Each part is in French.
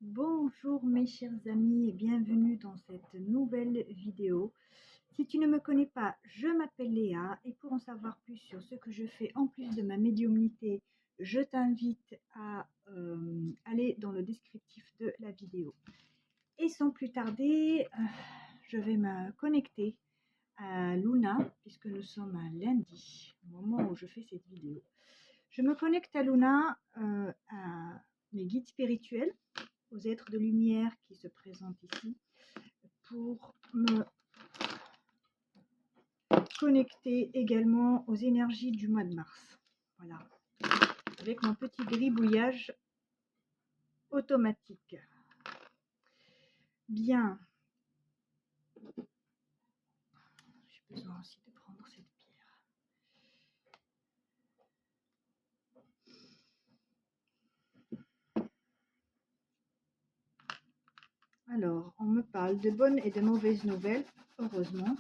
Bonjour mes chers amis et bienvenue dans cette nouvelle vidéo. Si tu ne me connais pas, je m'appelle Léa et pour en savoir plus sur ce que je fais en plus de ma médiumnité, je t'invite à aller dans le descriptif de la vidéo. Et sans plus tarder, je vais me connecter à Luna puisque nous sommes à lundi, au moment où je fais cette vidéo. Je me connecte à Luna, à mes guides spirituels, aux êtres de lumière qui se présentent ici pour me connecter également aux énergies du mois de mars. Voilà, avec mon petit gribouillage automatique. Bien. J'ai besoin aussi de prendre cette pierre. Alors, on me parle de bonnes et de mauvaises nouvelles, heureusement.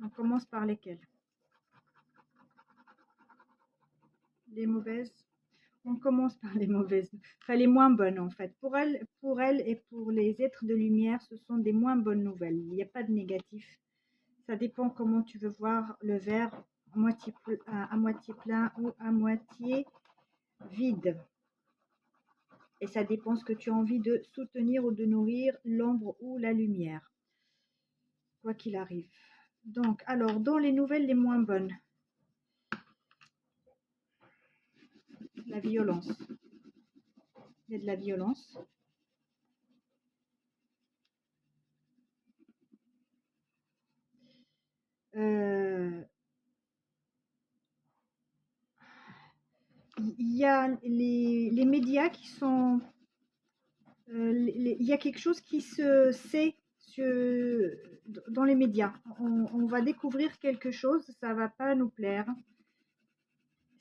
On commence par lesquelles? Les mauvaises. On commence par les mauvaises, enfin les moins bonnes en fait. Pour elle et pour les êtres de lumière, ce sont des moins bonnes nouvelles. Il n'y a pas de négatif. Ça dépend comment tu veux voir le verre, à moitié plein ou à moitié vide. Et ça dépend ce que tu as envie de soutenir ou de nourrir, l'ombre ou la lumière, quoi qu'il arrive. Donc, alors, dans les nouvelles les moins bonnes, la violence. Il y a de la violence. Il y a les médias qui sont... il y a quelque chose qui se sait dans les médias. On va découvrir quelque chose, ça va pas nous plaire.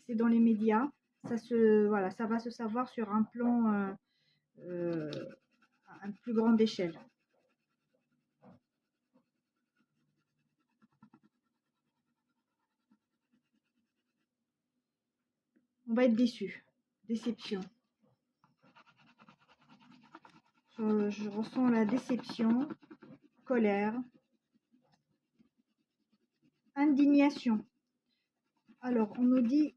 C'est dans les médias. Voilà, ça va se savoir sur un plan à plus grande échelle. On va être déçu. Déception. Je ressens la déception, colère, indignation. Alors, on nous dit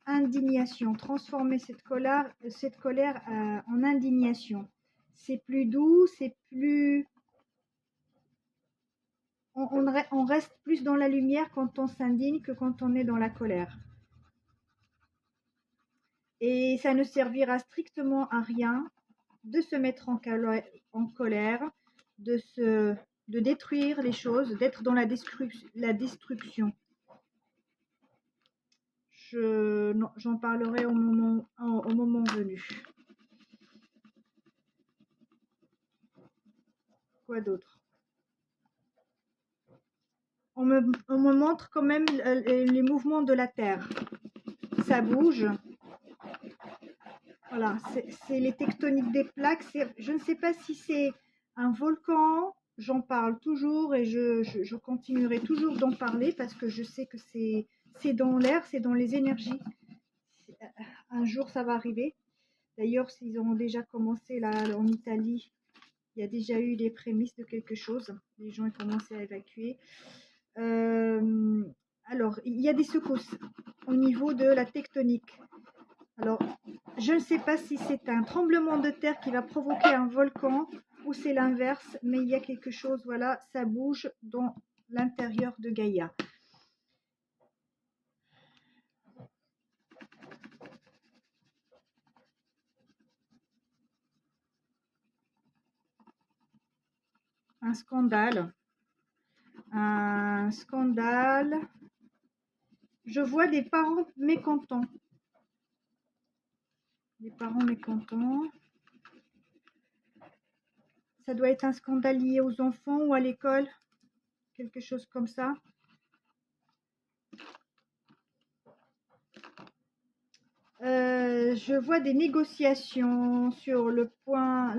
indignation, transformer cette colère en indignation. C'est plus doux, c'est plus... On reste plus dans la lumière quand on s'indigne que quand on est dans la colère. Et ça ne servira strictement à rien de se mettre en colère, de détruire les choses, d'être dans la destruction. J'en parlerai au moment venu. Quoi d'autre? On me montre quand même les mouvements de la Terre. Ça bouge. Voilà, c'est les tectoniques des plaques. Je ne sais pas si c'est un volcan. J'en parle toujours et je continuerai toujours d'en parler parce que je sais que c'est dans l'air, c'est dans les énergies. Un jour, ça va arriver. D'ailleurs, s'ils ont déjà commencé là en Italie, il y a déjà eu des prémices de quelque chose. Les gens ont commencé à évacuer. Alors, il y a des secousses au niveau de la tectonique. Alors, je ne sais pas si c'est un tremblement de terre qui va provoquer un volcan ou c'est l'inverse, mais il y a quelque chose, voilà, ça bouge dans l'intérieur de Gaïa. Un scandale. Un scandale. Je vois des parents mécontents. Des parents mécontents. Ça doit être un scandale lié aux enfants ou à l'école. Quelque chose comme ça. Je vois des négociations sur le plan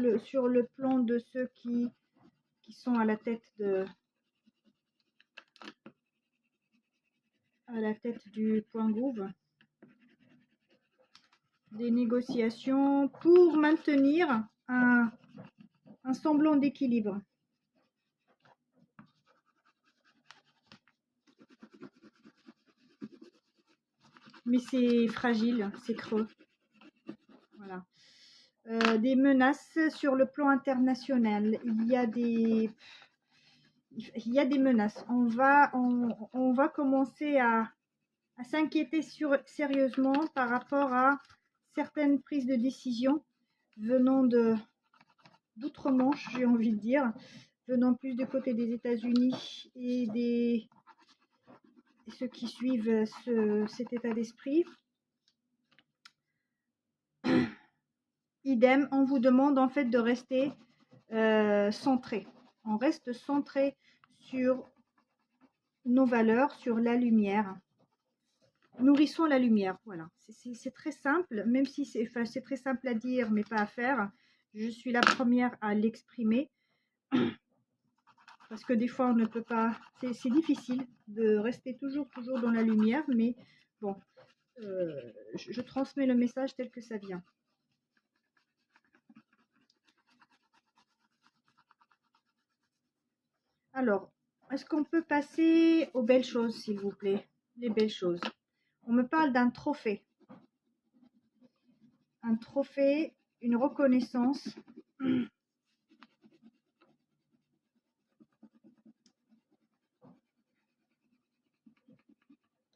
de ceux qui sont à la tête du point gouv. des négociations pour maintenir un semblant d'équilibre. Mais c'est fragile, c'est creux. Voilà. Des menaces sur le plan international. Il y a des menaces. On va commencer à s'inquiéter sérieusement par rapport à certaines prises de décision venant d'outre-Manche, j'ai envie de dire, venant plus du côté des États-Unis et ceux qui suivent cet état d'esprit. Idem, on vous demande en fait de rester centré. On reste centré sur nos valeurs, sur la lumière. Nourrissons la lumière, voilà. C'est très simple, même si c'est très simple à dire, mais pas à faire. Je suis la première à l'exprimer. Parce que des fois, on ne peut pas... C'est difficile de rester toujours dans la lumière, mais bon, je transmets le message tel que ça vient. Alors, est-ce qu'on peut passer aux belles choses, s'il vous plaît? Les belles choses. On me parle d'un trophée. Un trophée, une reconnaissance.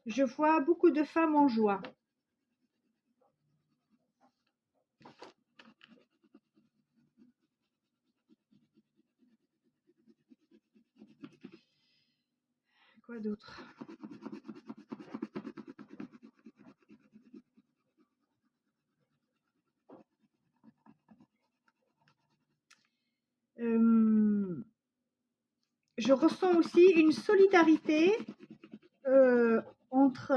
Je vois beaucoup de femmes en joie. Quoi d'autre? Je ressens aussi une solidarité entre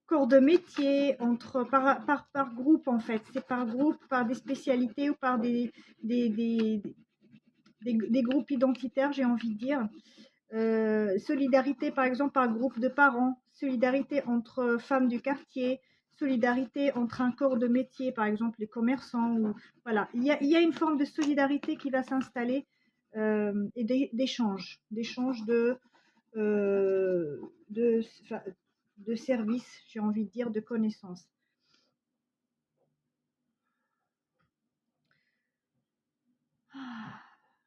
corps de métier, par groupe en fait. C'est par groupe, par des spécialités ou par des groupes identitaires, j'ai envie de dire. Solidarité par exemple par groupe de parents, solidarité entre femmes du quartier, solidarité entre un corps de métier, par exemple les commerçants. Voilà, il y a une forme de solidarité qui va s'installer et d'échange de services, j'ai envie de dire, de connaissances.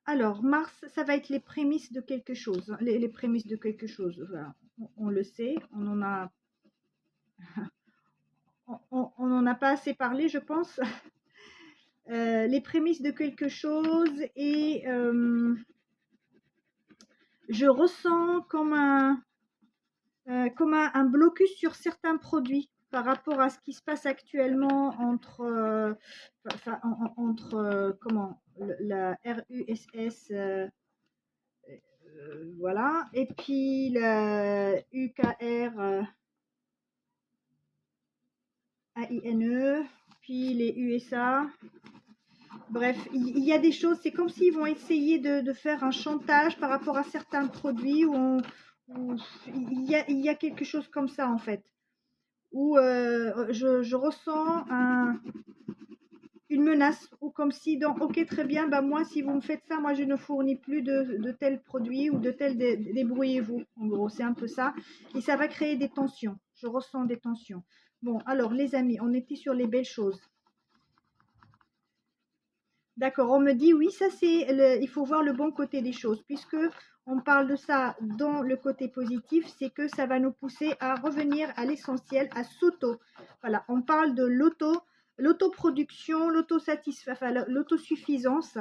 Alors, Mars, ça va être les prémices de quelque chose. Les prémices de quelque chose. Voilà. On le sait, on en a... on n'en a pas assez parlé, je pense. Les prémices de quelque chose et je ressens comme un blocus sur certains produits par rapport à ce qui se passe actuellement entre comment la RUSS voilà, et puis la UKR AINE, puis les USA. Bref, il y a des choses, c'est comme s'ils vont essayer de faire un chantage par rapport à certains produits où il y a quelque chose comme ça en fait. Où je ressens une menace, ou comme si ok très bien, bah moi si vous me faites ça, moi je ne fournis plus de tels produits ou de tels, débrouillez-vous, en gros c'est un peu ça, et ça va créer des tensions, je ressens des tensions. Bon alors les amis, on était sur les belles choses. D'accord, on me dit oui, ça c'est, il faut voir le bon côté des choses, puisque on parle de ça dans le côté positif, c'est que ça va nous pousser à revenir à l'essentiel, à voilà, on parle de l'autoproduction, l'autosuffisance.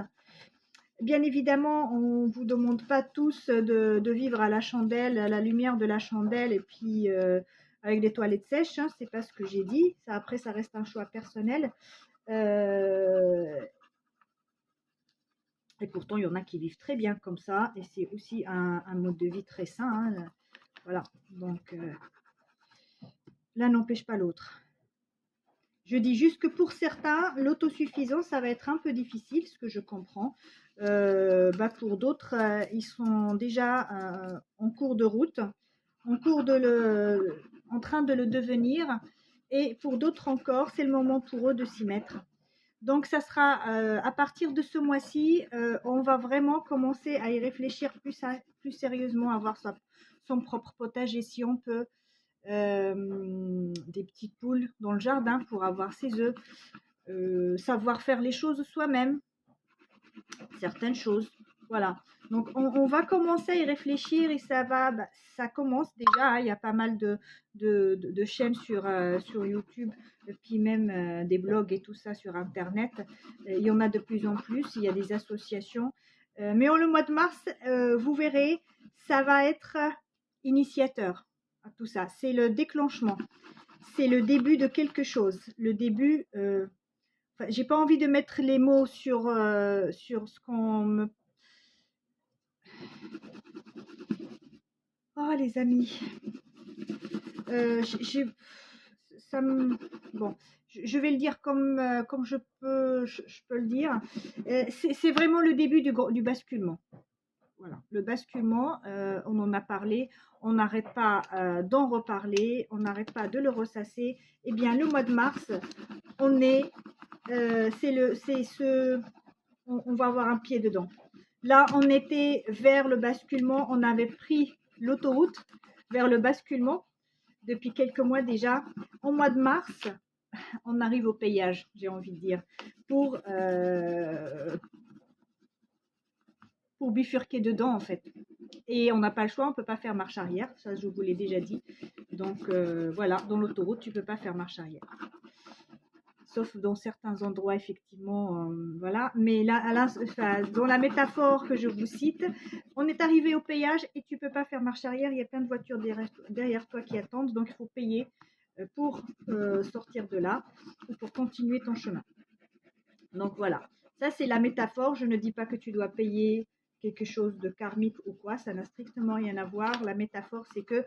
Bien évidemment, on ne vous demande pas tous de vivre à la chandelle, à la lumière de la chandelle, et puis avec des toilettes sèches, hein, c'est pas ce que j'ai dit, ça après ça reste un choix personnel. Et pourtant, il y en a qui vivent très bien comme ça. Et c'est aussi un mode de vie très sain. Hein. Voilà. Donc, l'un n'empêche pas l'autre. Je dis juste que pour certains, l'autosuffisance, ça va être un peu difficile, ce que je comprends. Pour d'autres, ils sont déjà en cours de route, en train de le devenir. Et pour d'autres encore, c'est le moment pour eux de s'y mettre. Donc, ça sera à partir de ce mois-ci, on va vraiment commencer à y réfléchir plus sérieusement, à avoir son propre potager si on peut, des petites poules dans le jardin pour avoir ses œufs, savoir faire les choses soi-même, certaines choses. Voilà. Donc, on va commencer à y réfléchir et ça commence déjà. Hein, il y a pas mal de chaînes sur YouTube, puis même des blogs et tout ça sur Internet. Il y en a de plus en plus. Il y a des associations. Mais en le mois de mars, vous verrez, ça va être initiateur à tout ça. C'est le déclenchement. C'est le début de quelque chose. Le début. Enfin, j'ai pas envie de mettre les mots sur ce qu'on me. Oh les amis, ça me. Bon, je vais le dire comme je peux le dire. C'est vraiment le début du basculement. Voilà, le basculement, on en a parlé, on n'arrête pas d'en reparler, on n'arrête pas de le ressasser. Eh bien, le mois de mars, on est, on va avoir un pied dedans. Là, on était vers le basculement, on avait pris l'autoroute vers le basculement depuis quelques mois déjà. En mois de mars, on arrive au péage, j'ai envie de dire, pour bifurquer dedans en fait. Et on n'a pas le choix, on ne peut pas faire marche arrière, ça je vous l'ai déjà dit. Donc voilà, dans l'autoroute, tu ne peux pas faire marche arrière. Sauf dans certains endroits, effectivement, voilà. Mais là, dans la métaphore que je vous cite, on est arrivé au péage et tu ne peux pas faire marche arrière. Il y a plein de voitures derrière toi qui attendent, donc il faut payer pour sortir de là ou pour continuer ton chemin. Donc voilà, ça c'est la métaphore. Je ne dis pas que tu dois payer quelque chose de karmique ou quoi, ça n'a strictement rien à voir. La métaphore, c'est que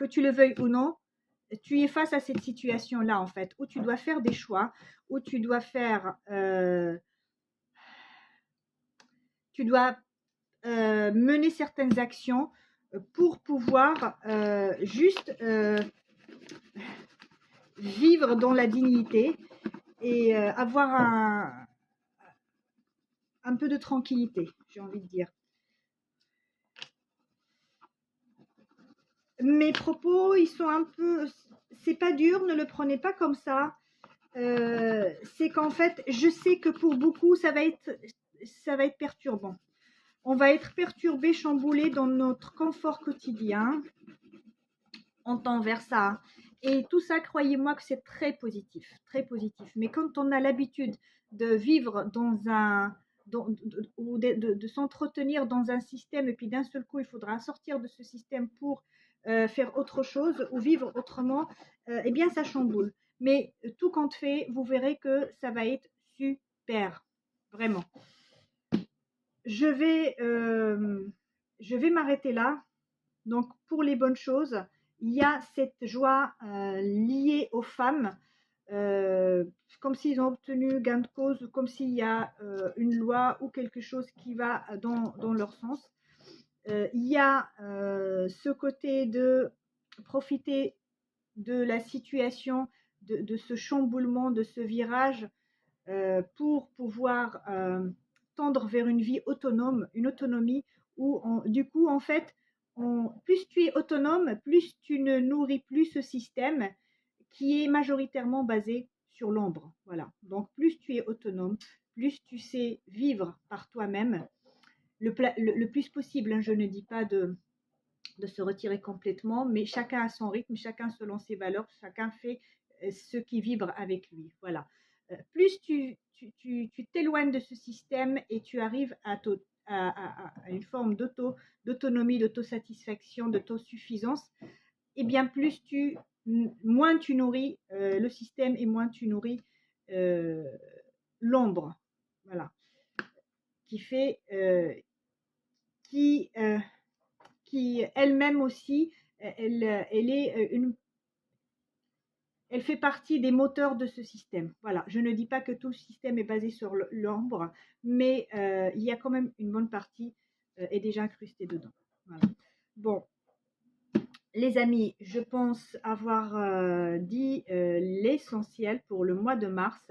tu le veuilles ou non, tu es face à cette situation-là, en fait, où tu dois faire des choix, où tu dois mener certaines actions pour pouvoir juste vivre dans la dignité et avoir un peu de tranquillité, j'ai envie de dire. Mes propos, ils sont un peu... C'est pas dur, ne le prenez pas comme ça. C'est qu'en fait, je sais que pour beaucoup, ça va être perturbant. On va être perturbé, chamboulé dans notre confort quotidien. On tend vers ça. Et tout ça, croyez-moi que c'est très positif, très positif. Mais quand on a l'habitude de vivre dans ou de s'entretenir dans un système, et puis d'un seul coup, il faudra sortir de ce système pour faire autre chose ou vivre autrement, eh bien, ça chamboule. Mais tout compte fait, vous verrez que ça va être super, vraiment. Je vais m'arrêter là. Donc, pour les bonnes choses, il y a cette joie liée aux femmes, comme s'ils ont obtenu gain de cause, ou comme s'il y a une loi ou quelque chose qui va dans leur sens. Il y a ce côté de profiter de la situation, de ce chamboulement, de ce virage, pour pouvoir tendre vers une vie autonome, une autonomie où du coup en fait, plus tu es autonome, plus tu ne nourris plus ce système qui est majoritairement basé sur l'ombre. Voilà. Donc plus tu es autonome, plus tu sais vivre par toi-même le plus possible. Hein, je ne dis pas de se retirer complètement, mais chacun a son rythme, chacun selon ses valeurs, chacun fait ce qui vibre avec lui. Voilà. Plus tu t'éloignes de ce système et tu arrives à une forme d'autonomie, d'autosatisfaction, d'autosuffisance, et bien moins tu nourris le système et moins tu nourris l'ombre. Voilà. Qui fait, qui elle-même aussi, elle fait partie des moteurs de ce système. Voilà, je ne dis pas que tout le système est basé sur l'ombre, mais il y a quand même une bonne partie est déjà incrustée dedans. Voilà. Bon, Les amis, je pense avoir dit l'essentiel pour le mois de mars.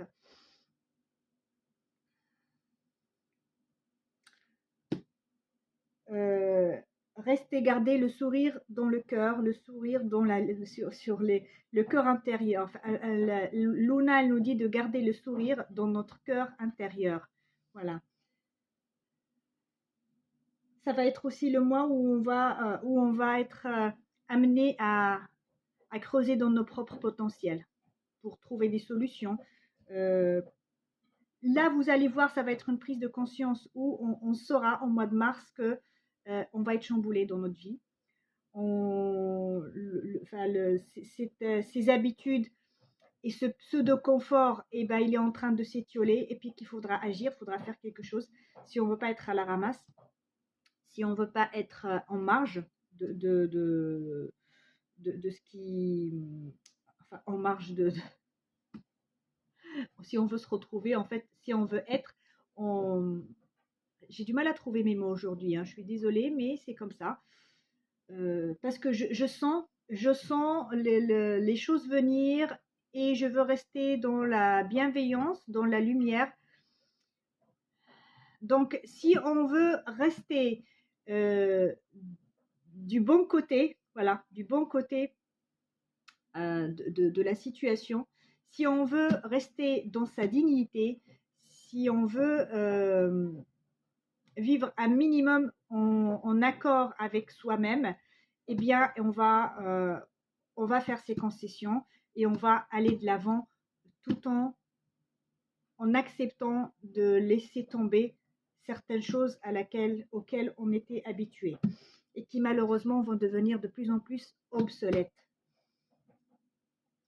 Restez, gardez le sourire dans le cœur, le sourire dans le cœur intérieur. Enfin, Luna, elle nous dit de garder le sourire dans notre cœur intérieur. Voilà. Ça va être aussi le mois où on va être amené à creuser dans nos propres potentiels pour trouver des solutions. Là, vous allez voir, ça va être une prise de conscience où on saura au mois de mars que on va être chamboulé dans notre vie. Ces habitudes et ce pseudo-confort, eh ben, il est en train de s'étioler et puis qu'il faudra agir, il faudra faire quelque chose si on ne veut pas être à la ramasse, si on ne veut pas être en marge de ce qui... Enfin, en marge si on veut se retrouver, en fait, si on veut être... J'ai du mal à trouver mes mots aujourd'hui, hein, je suis désolée, mais c'est comme ça. Parce que je sens les choses venir et je veux rester dans la bienveillance, dans la lumière. Donc, si on veut rester du bon côté, voilà, du bon côté de la situation, si on veut rester dans sa dignité, si on veut vivre un minimum en accord avec soi-même, eh bien, on va faire ces concessions et on va aller de l'avant tout en acceptant de laisser tomber certaines choses auxquelles on était habitué et qui malheureusement vont devenir de plus en plus obsolètes.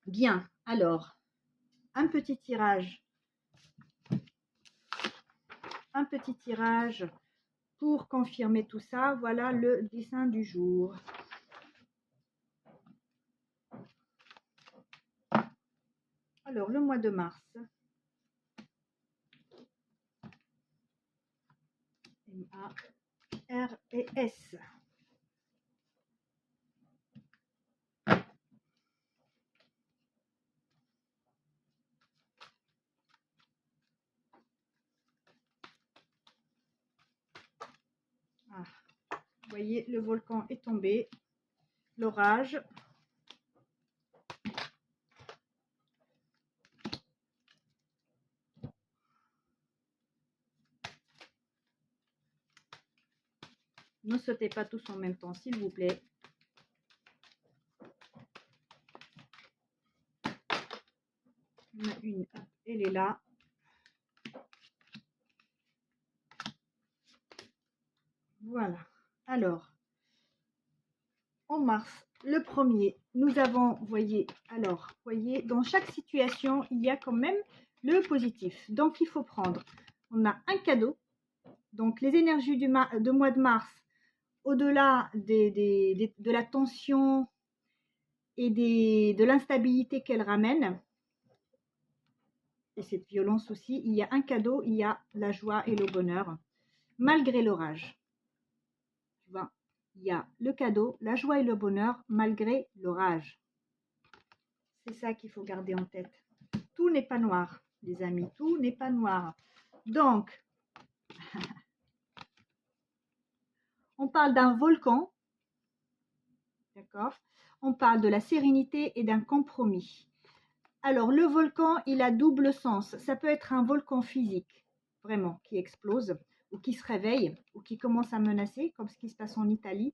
Bien, alors, un petit tirage pour confirmer tout ça. Voilà le dessin du jour. Alors, le mois de mars. M-A-R-E-S. Ah, vous voyez, le volcan est tombé. L'orage. Ne sautez pas tous en même temps, s'il vous plaît. On a une, elle est là. Voilà. Alors, en mars, le premier, nous avons, voyez, dans chaque situation, il y a quand même le positif. Donc, il faut prendre, on a un cadeau. Donc, les énergies du mois de mars, au-delà de la tension et de l'instabilité qu'elle ramène, et cette violence aussi, il y a un cadeau, il y a la joie et le bonheur, malgré l'orage. Tu vois, il y a le cadeau, la joie et le bonheur, malgré l'orage. C'est ça qu'il faut garder en tête. Tout n'est pas noir, les amis, tout n'est pas noir. Donc, on parle d'un volcan, d'accord? On parle de la sérénité et d'un compromis. Alors, le volcan, il a double sens. Ça peut être un volcan physique, vraiment, qui explose, ou qui se réveille, ou qui commence à menacer, comme ce qui se passe en Italie.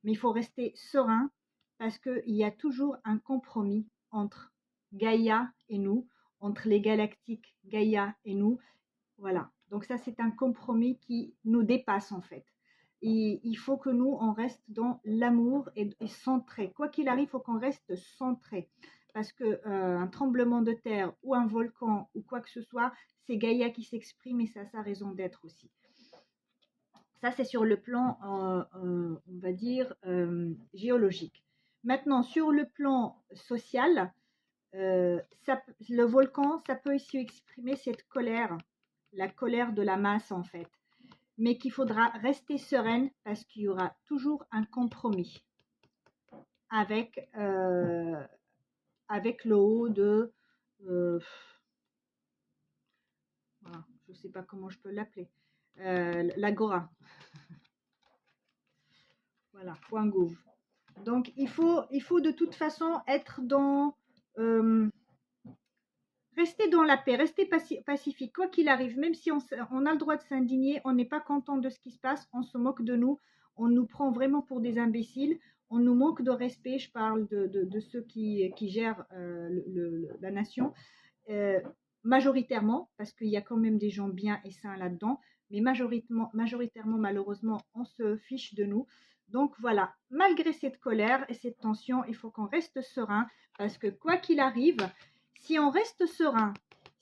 Mais il faut rester serein, parce qu'il y a toujours un compromis entre Gaïa et nous, entre les galactiques Gaïa et nous. Voilà, donc ça, c'est un compromis qui nous dépasse, en fait. Et il faut que nous, on reste dans l'amour et centré. Quoi qu'il arrive, il faut qu'on reste centré. Parce qu'un tremblement de terre ou un volcan ou quoi que ce soit, c'est Gaïa qui s'exprime et ça a sa raison d'être aussi. Ça, c'est sur le plan, on va dire, géologique. Maintenant, sur le plan social, le volcan, ça peut aussi exprimer cette colère, la colère de la masse en fait. Mais qu'il faudra rester sereine parce qu'il y aura toujours un compromis. avec, avec le haut de... voilà, je ne sais pas comment je peux l'appeler. L'agora. Voilà, .gouv. Donc, il faut de toute façon être dans... rester dans la paix, rester pacifique, quoi qu'il arrive. Même si on a le droit de s'indigner, on n'est pas content de ce qui se passe, on se moque de nous, on nous prend vraiment pour des imbéciles, on nous manque de respect. Je parle de ceux qui gèrent la nation. Majoritairement, parce qu'il y a quand même des gens bien et sains là-dedans, mais majoritairement, malheureusement, on se fiche de nous. Donc voilà, malgré cette colère et cette tension, il faut qu'on reste serein, parce que quoi qu'il arrive, si on reste serein,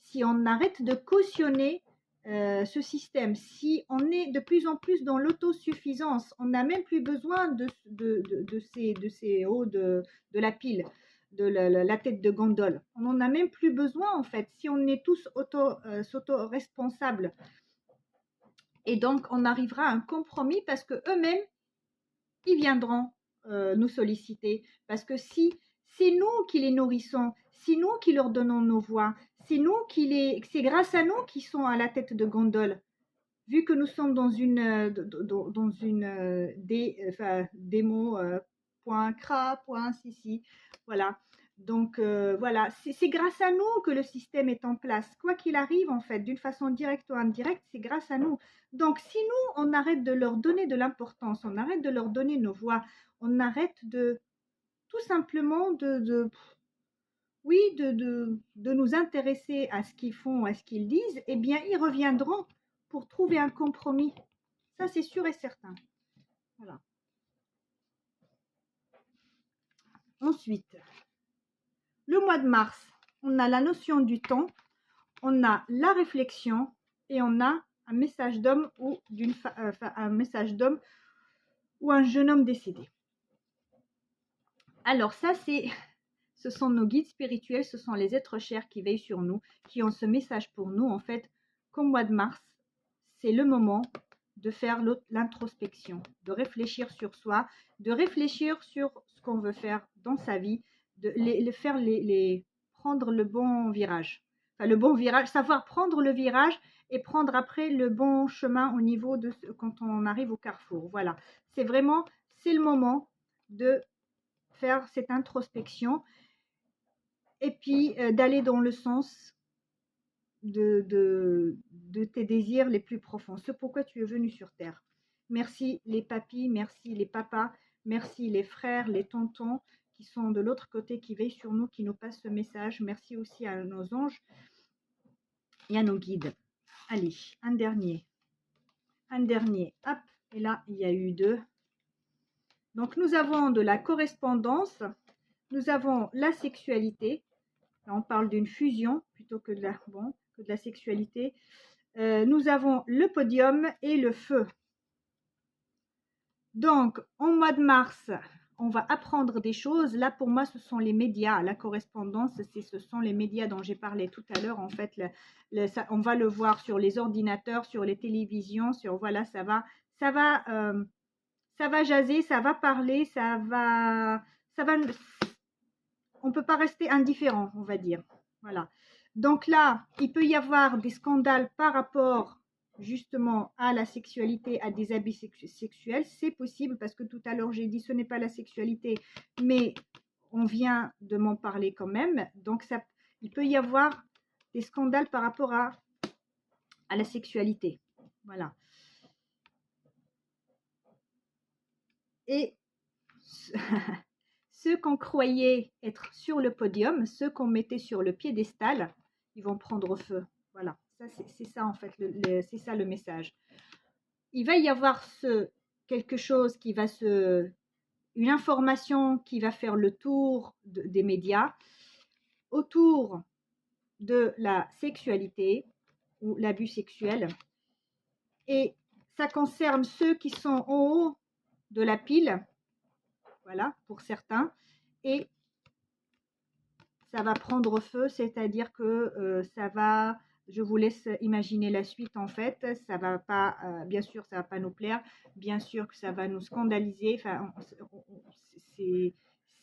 si on arrête de cautionner ce système, si on est de plus en plus dans l'autosuffisance, on n'a même plus besoin de ces hauts de la pile, de la tête de gondole. On n'en a même plus besoin en fait, si on est tous s'auto-responsables. Et donc on arrivera à un compromis parce que eux-mêmes, ils viendront nous solliciter. Parce que si c'est nous qui les nourrissons, c'est nous qui leur donnons nos voix, c'est grâce à nous qu'ils sont à la tête de gondole. Vu que nous sommes dans une démo.cra.cc, voilà. Donc voilà, c'est grâce à nous que le système est en place. Quoi qu'il arrive, en fait, d'une façon directe ou indirecte, c'est grâce à nous. Donc si nous, on arrête de leur donner de l'importance, on arrête de leur donner nos voix, on arrête de tout simplement de nous intéresser à ce qu'ils font, à ce qu'ils disent, eh bien, ils reviendront pour trouver un compromis. Ça, c'est sûr et certain. Voilà. Ensuite, le mois de mars, on a la notion du temps, on a la réflexion et on a un message d'homme ou un message d'homme ou un jeune homme décédé. Alors ça, ce sont nos guides spirituels, ce sont les êtres chers qui veillent sur nous, qui ont ce message pour nous. En fait, qu'au mois de mars, c'est le moment de faire l'introspection, de réfléchir sur soi, de réfléchir sur ce qu'on veut faire dans sa vie, de prendre le bon virage. Enfin, le bon virage, savoir prendre le virage et prendre après le bon chemin au niveau de quand on arrive au carrefour. Voilà, c'est le moment de faire cette introspection et puis d'aller dans le sens de tes désirs les plus profonds, ce pourquoi tu es venu sur Terre. Merci les papis, merci les papas, merci les frères, les tontons qui sont de l'autre côté, qui veillent sur nous, qui nous passent ce message. Merci aussi à nos anges et à nos guides. Allez, un dernier, hop, et là il y a eu 2. Donc nous avons de la correspondance, nous avons la sexualité. Là, on parle d'une fusion plutôt que de la sexualité. Nous avons le podium et le feu. Donc, en mois de mars, on va apprendre des choses. Là, pour moi, ce sont les médias. La correspondance, ce sont les médias dont j'ai parlé tout à l'heure. En fait, on va le voir sur les ordinateurs, sur les télévisions, voilà, ça va jaser, ça va parler, on ne peut pas rester indifférent, on va dire. Voilà. Donc là, il peut y avoir des scandales par rapport justement à la sexualité, à des abus sexuels. C'est possible parce que tout à l'heure, j'ai dit ce n'est pas la sexualité, mais on vient de m'en parler quand même. Donc, il peut y avoir des scandales par rapport à la sexualité. Voilà. Et ceux qu'on croyait être sur le podium, ceux qu'on mettait sur le piédestal, ils vont prendre feu. Voilà, c'est ça en fait, c'est ça le message. Il va y avoir quelque chose qui va une information qui va faire le tour des médias autour de la sexualité ou l'abus sexuel. Et ça concerne ceux qui sont en haut de la pile. Voilà, pour certains. Et ça va prendre feu, c'est-à-dire que ça va, je vous laisse imaginer la suite en fait, ça va pas, bien sûr ça va pas nous plaire, bien sûr que ça va nous scandaliser, enfin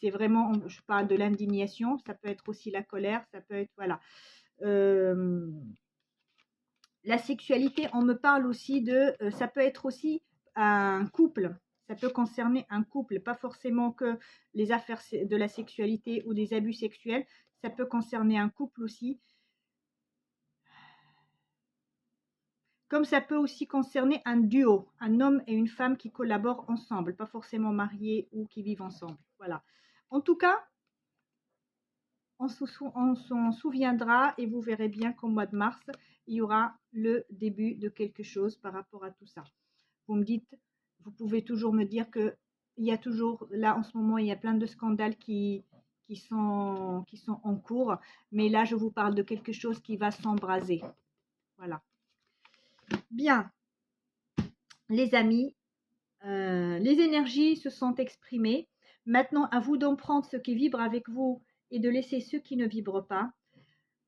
c'est vraiment, je parle de l'indignation, ça peut être aussi la colère, ça peut être, voilà. La sexualité, on me parle aussi de, ça peut être aussi un couple, ça peut concerner un couple, pas forcément que les affaires de la sexualité ou des abus sexuels, ça peut concerner un couple aussi, comme ça peut aussi concerner un duo, un homme et une femme qui collaborent ensemble, pas forcément mariés ou qui vivent ensemble. Voilà. En tout cas, on s'en souviendra et vous verrez bien qu'au mois de mars, il y aura le début de quelque chose par rapport à tout ça. Vous me dites, vous pouvez toujours me dire que il y a toujours, là en ce moment, il y a plein de scandales qui sont en cours, mais là je vous parle de quelque chose qui va s'embraser. Voilà. Bien, les amis, les énergies se sont exprimées. Maintenant, à vous d'en prendre ce qui vibre avec vous et de laisser ceux qui ne vibrent pas.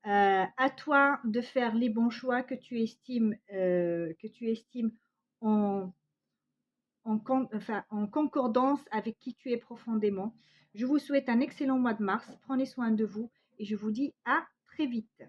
À toi de faire les bons choix que tu estimes en, en concordance avec qui tu es profondément. Je vous souhaite un excellent mois de mars. Prenez soin de vous et je vous dis à très vite.